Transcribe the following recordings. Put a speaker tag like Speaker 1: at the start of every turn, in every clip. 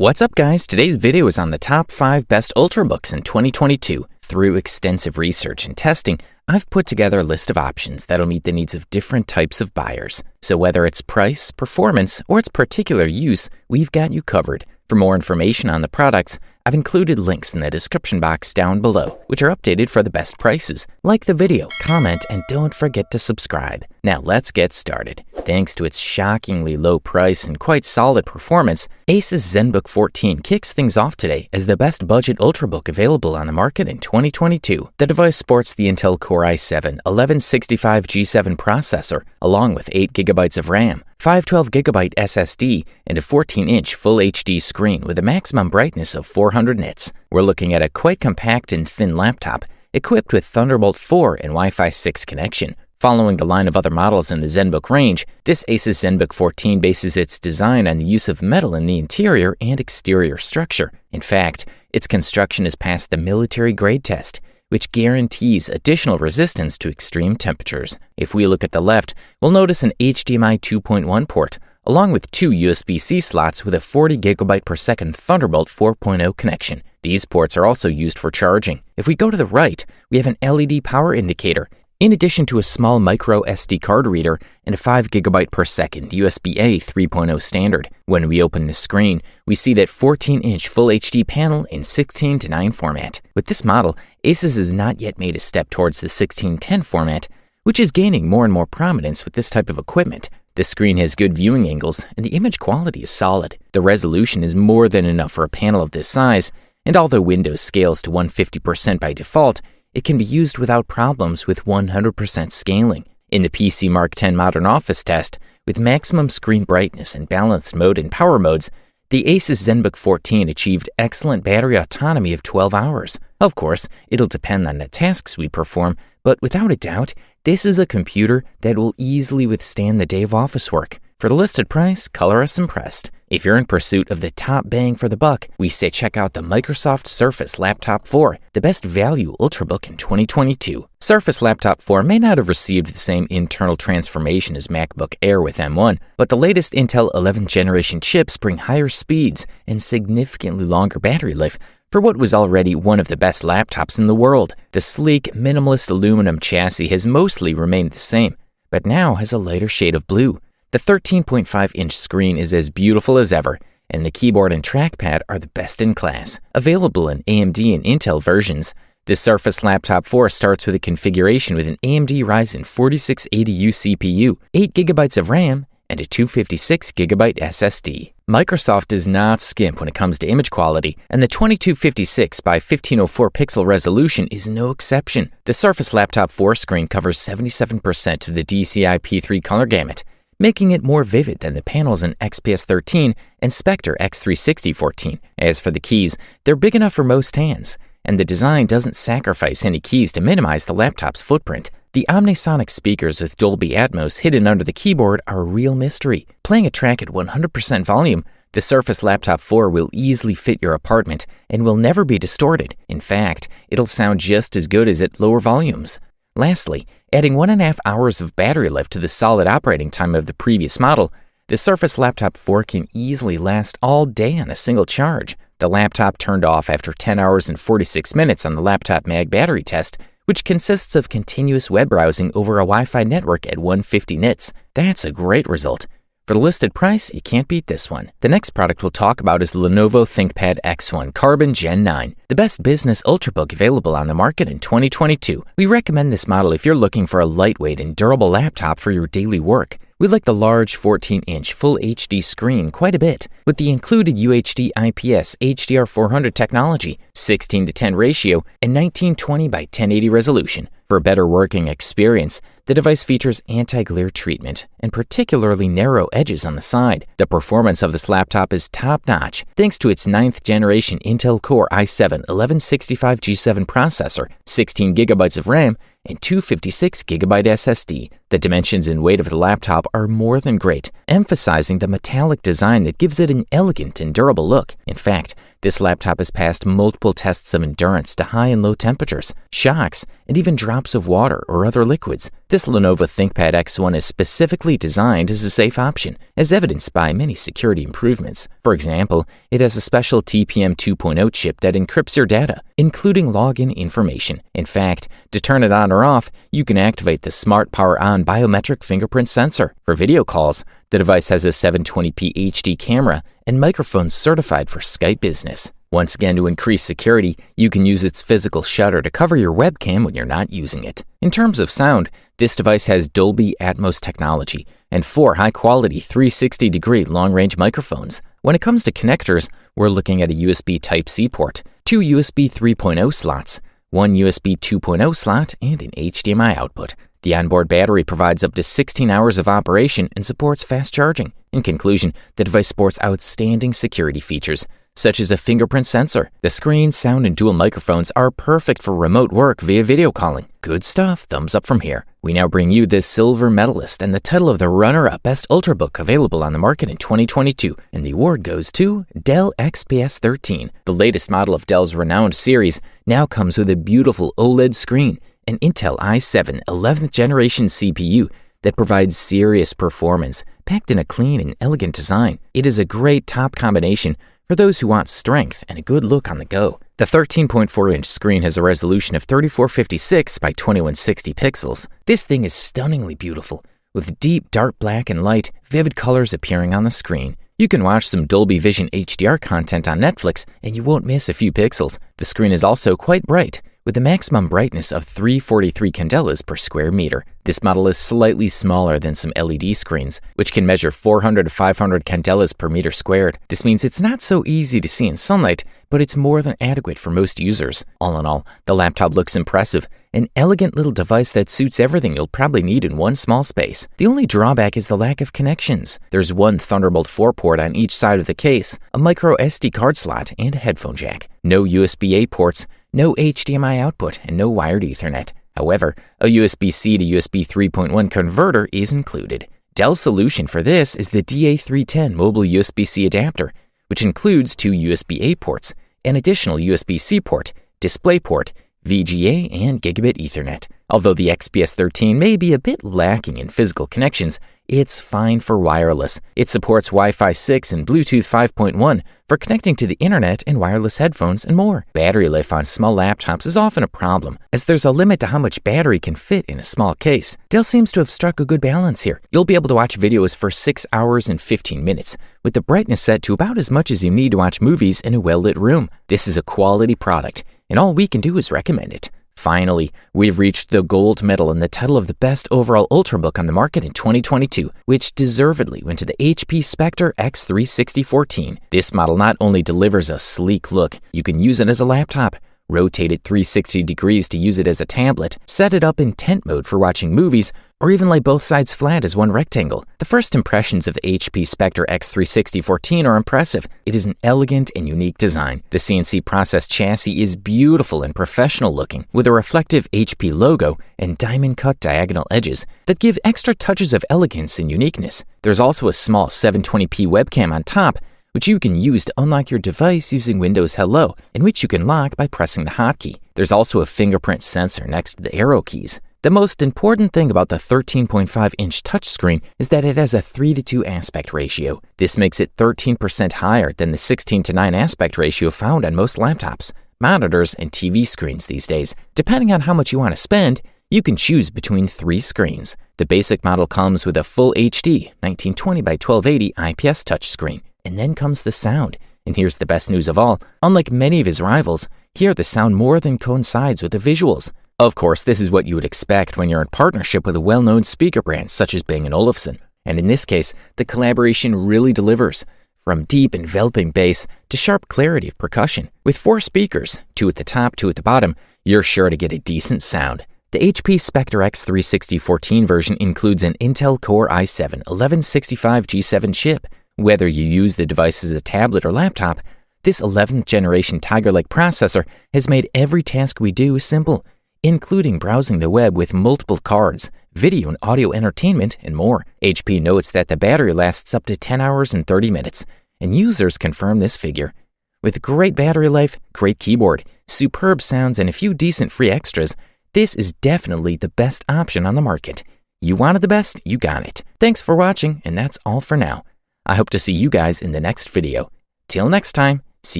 Speaker 1: What's up, guys? Today's video is on the top 5 best Ultrabooks in 2022. Through extensive research and testing, I've put together a list of options that'll meet the needs of different types of buyers. So whether it's price, performance, or its particular use, we've got you covered. For more information on the products, I've included links in the description box down below, which are updated for the best prices. Like the video, comment, and don't forget to subscribe. Now let's get started. Thanks to its shockingly low price and quite solid performance, Asus Zenbook 14 kicks things off today as the best budget Ultrabook available on the market in 2022. The device sports the Intel Core i7 1165G7 processor, along with 8GB of RAM, 512GB SSD, and a 14-inch Full HD screen with a maximum brightness of 400 nits. We're looking at a quite compact and thin laptop, equipped with Thunderbolt 4 and Wi-Fi 6 connection. Following the line of other models in the Zenbook range, this Asus Zenbook 14 bases its design on the use of metal in the interior and exterior structure. In fact, its construction has passed the military grade test, which guarantees additional resistance to extreme temperatures. If we look at the left, we'll notice an HDMI 2.1 port, along with 2 USB-C slots with a 40GB per second Thunderbolt 4.0 connection. These ports are also used for charging. If we go to the right, we have an LED power indicator, in addition to a small micro SD card reader and a 5GB per second USB-A 3.0 standard. When we open the screen, we see that 14-inch Full HD panel in 16:9 format. With this model, Asus has not yet made a step towards the 16:10 format, which is gaining more and more prominence with this type of equipment. The screen has good viewing angles, and the image quality is solid. The resolution is more than enough for a panel of this size, and although Windows scales to 150% by default, it can be used without problems with 100% scaling. In the PC Mark X Modern Office test, with maximum screen brightness and balanced mode and power modes, the Asus Zenbook 14 achieved excellent battery autonomy of 12 hours. Of course, it'll depend on the tasks we perform, but without a doubt, this is a computer that will easily withstand the day of office work. For the listed price, color us impressed. If you're in pursuit of the top bang for the buck, we say check out the Microsoft Surface Laptop 4, the best value Ultrabook in 2022. Surface Laptop 4 may not have received the same internal transformation as MacBook Air with M1, but the latest Intel 11th generation chips bring higher speeds and significantly longer battery life for what was already one of the best laptops in the world. The sleek, minimalist aluminum chassis has mostly remained the same, but now has a lighter shade of blue. The 13.5-inch screen is as beautiful as ever, and the keyboard and trackpad are the best in class. Available in AMD and Intel versions, the Surface Laptop 4 starts with a configuration with an AMD Ryzen 4680U CPU, 8GB of RAM, and a 256GB SSD. Microsoft does not skimp when it comes to image quality, and the 2256 by 1504 pixel resolution is no exception. The Surface Laptop 4 screen covers 77% of the DCI-P3 color gamut, making it more vivid than the panels in XPS 13 and Spectre X360 14. As for the keys, they're big enough for most hands, and the design doesn't sacrifice any keys to minimize the laptop's footprint. The omnisonic speakers with Dolby Atmos hidden under the keyboard are a real mystery. Playing a track at 100% volume, the Surface Laptop 4 will easily fit your apartment and will never be distorted. In fact, it'll sound just as good as at lower volumes. Lastly, adding 1.5 hours of battery life to the solid operating time of the previous model, the Surface Laptop 4 can easily last all day on a single charge. The laptop turned off after 10 hours and 46 minutes on the Laptop Mag battery test, which consists of continuous web browsing over a Wi-Fi network at 150 nits. That's a great result. For the listed price, you can't beat this one. The next product we'll talk about is the Lenovo ThinkPad X1 Carbon Gen 9, the best business Ultrabook available on the market in 2022. We recommend this model if you're looking for a lightweight and durable laptop for your daily work. We like the large 14-inch Full HD screen quite a bit, with the included UHD IPS HDR400 technology, 16:10 ratio, and 1920 by 1080 resolution. For a better working experience, the device features anti-glare treatment and particularly narrow edges on the side. The performance of this laptop is top-notch thanks to its 9th generation Intel Core i7 1165G7 processor, 16GB of RAM, and 256GB SSD. The dimensions and weight of the laptop are more than great, emphasizing the metallic design that gives it an elegant and durable look. In fact, this laptop has passed multiple tests of endurance to high and low temperatures, shocks, and even drops of water or other liquids. This Lenovo ThinkPad X1 is specifically designed as a safe option, as evidenced by many security improvements. For example, it has a special TPM 2.0 chip that encrypts your data, including login information. In fact, to turn it on or off, you can activate the Smart Power On biometric fingerprint sensor. For video calls, the device has a 720p HD camera and microphones certified for Skype Business. Once again, to increase security, you can use its physical shutter to cover your webcam when you're not using it. In terms of sound, this device has Dolby Atmos technology and 4 high-quality 360-degree long-range microphones. When it comes to connectors, we're looking at a USB Type-C port, 2 USB 3.0 slots, 1 USB 2.0 slot, and an HDMI output. The onboard battery provides up to 16 hours of operation and supports fast charging. In conclusion, the device sports outstanding security features, such as a fingerprint sensor. The screen, sound, and dual microphones are perfect for remote work via video calling. Good stuff, thumbs up from here. We now bring you this silver medalist and the title of the runner-up Best Ultrabook available on the market in 2022, and the award goes to Dell XPS 13. The latest model of Dell's renowned series now comes with a beautiful OLED screen, an Intel i7 11th generation CPU that provides serious performance, packed in a clean and elegant design. It is a great top combination for those who want strength and a good look on the go. The 13.4-inch screen has a resolution of 3456 by 2160 pixels. This thing is stunningly beautiful, with deep dark black and light, vivid colors appearing on the screen. You can watch some Dolby Vision HDR content on Netflix and you won't miss a few pixels. The screen is also quite bright, with a maximum brightness of 343 candelas per square meter. This model is slightly smaller than some LED screens, which can measure 400 to 500 candelas per meter squared. This means it's not so easy to see in sunlight, but it's more than adequate for most users. All in all, the laptop looks impressive, an elegant little device that suits everything you'll probably need in one small space. The only drawback is the lack of connections. There's one Thunderbolt 4 port on each side of the case, a micro SD card slot, and a headphone jack. No USB-A ports, no HDMI output, and no wired Ethernet. However, a USB-C to USB 3.1 converter is included. Dell's solution for this is the DA310 mobile USB-C adapter, which includes 2 USB-A ports, an additional USB-C port, DisplayPort, VGA, and Gigabit Ethernet. Although the XPS 13 may be a bit lacking in physical connections, it's fine for wireless. It supports Wi-Fi 6 and Bluetooth 5.1 for connecting to the internet and wireless headphones and more. Battery life on small laptops is often a problem, as there's a limit to how much battery can fit in a small case. Dell seems to have struck a good balance here. You'll be able to watch videos for 6 hours and 15 minutes, with the brightness set to about as much as you need to watch movies in a well-lit room. This is a quality product, and all we can do is recommend it. Finally, we've reached the gold medal and the title of the best overall Ultrabook on the market in 2022, which deservedly went to the HP Spectre X360 14. This model not only delivers a sleek look, you can use it as a laptop, rotate it 360 degrees to use it as a tablet, set it up in tent mode for watching movies, or even lay both sides flat as one rectangle. The first impressions of the HP Spectre X360 14 are impressive. It is an elegant and unique design. The CNC processed chassis is beautiful and professional looking, with a reflective HP logo and diamond-cut diagonal edges that give extra touches of elegance and uniqueness. There's also a small 720p webcam on top, which you can use to unlock your device using Windows Hello, and which you can lock by pressing the hotkey. There's also a fingerprint sensor next to the arrow keys. The most important thing about the 13.5-inch touchscreen is that it has a 3:2 aspect ratio. This makes it 13% higher than the 16:9 aspect ratio found on most laptops, monitors, and TV screens these days. Depending on how much you want to spend, you can choose between 3 screens. The basic model comes with a full HD 1920 by 1280 IPS touchscreen. And then comes the sound. And here's the best news of all. Unlike many of his rivals, here the sound more than coincides with the visuals. Of course, this is what you would expect when you're in partnership with a well-known speaker brand such as Bang & Olufsen. And in this case, the collaboration really delivers. From deep enveloping bass to sharp clarity of percussion. With 4 speakers, 2 at the top, 2 at the bottom, you're sure to get a decent sound. The HP Spectre X360 14 version includes an Intel Core i7 1165 G7 chip. Whether you use the device as a tablet or laptop, this 11th generation Tiger Lake processor has made every task we do simple, including browsing the web with multiple cards, video and audio entertainment, and more. HP notes that the battery lasts up to 10 hours and 30 minutes, and users confirm this figure. With great battery life, great keyboard, superb sounds, and a few decent free extras, This is definitely the best option on the market. You wanted the best, you got it. Thanks for watching, and that's all for now. I hope to see you guys in the next video. Till next time, see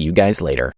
Speaker 1: you guys later.